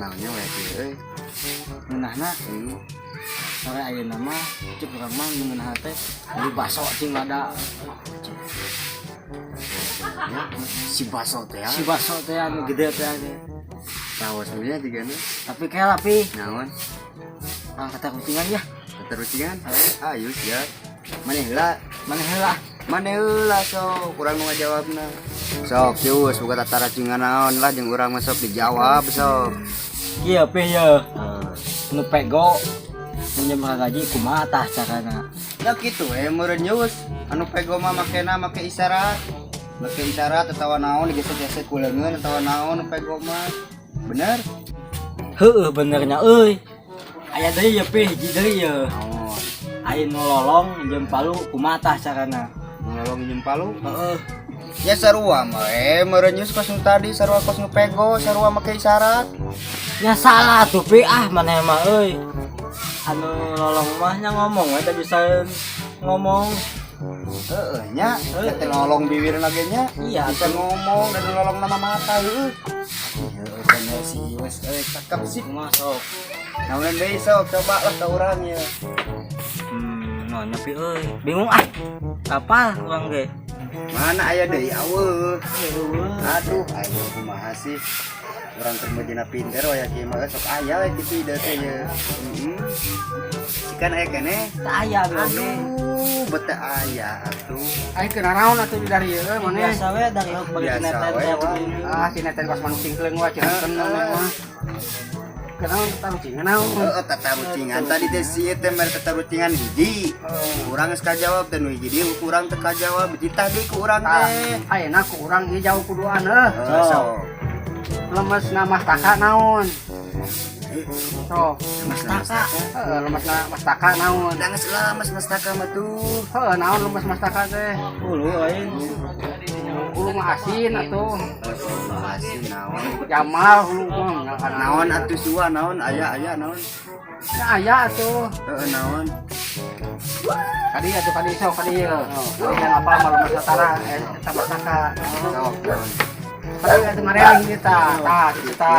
naonnya we euy. Ngeunahna sore ayeuna mah cek urang mah ngeunah teh beli baso cing ada. Ya, si baso teh ya. Si baso teh anu gede teh age. Tawas nya digana. Tapi kayak tapi Naon? kata kucingan ya. Keterusingan. Ayo siap. Maneh heula. Mana heula sok kurang nu ngajawabna. Sok cius boga tatara cingan naon lah jeung urang mah sok dijawab sok. Kieu pe ye. Nu pego minjem gaji kumaha tah carana. Ya kitu meureun nyus anu pego mah makena make isyarat. Make isyarat atawa naon digesek-gesek ku leungeun atawa naon nu pego mah. Bener? Heueuh benernya euy. Aya deui ye pe hiji deui ye. Oh, Aya nu lolong jeung palu kumaha tah carana. nolong jeung palu. Heeh. Ya sarua mah meureun nyus kos nu tadi sarua kos nu pego sarua make isyarat. Ya salah tuh pi maneh mah euy. Anu lolong mah nya ngomong we teh bisa ngomong. Heeh nya, teh nolong bibirna ge nya. Iya, Bisa ngomong dan nolong nama mata heueuh. Heueuh bener sih wes cakep sih. Kumaha sok. Naon deui sok coba lah ka urang ya. Nanya pi euy. Bingung Kapal urang ge. Mana aya deui aweuh. Aduh, ayo kumaha sih. Urang teh medina pinter we kieu mah sok aya we kitu ide teh ye. Sikan aya keneh. Teu aya ge. Aduh, bete aya atuh. Ai kena naon atuh dari ieu maneh. Biasa we dari bagi Biasa sinetron we, teh Bang. Ah sinetron kos manuk cingkleung wae cenah mah. Kenaon tahu cing naon. Heeh, tatarucingan tadi teh si teh mere tatarucingan hiji. Urang geus kajawab teh nu hiji dieu urang teh kajawab ditah deui ku urang teh. Ayeuna ku urang ieu jauh kuduan heuh. Sok. Lemesna mastaka naon? Sok. Mastaka. Heeh, lemesna mastaka naon? Udah geus lemes mastaka mah tuh. Heeh, naon lemes mastaka teh? Ulu aing. Ulu mah asin atuh. Masih naon. Jamal ulu mah Naon atuh suwa naon aya naon. Ya aya atuh. Heeh naon. Kadi atuh kadi sok kadi ieu. Yang apa malu masatara eta mastaka. Sok. Kadi atuh ngareling kita. Tah kita.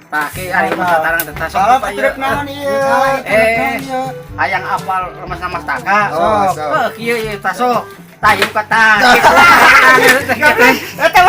Tah ki ari masatara teh sok. Salah patrek naon ieu. Hayang apal lemesna mastaka. Oh, Sok. sok. Kieu ieu tah sok. Tah ieu kata. Gitu. Eta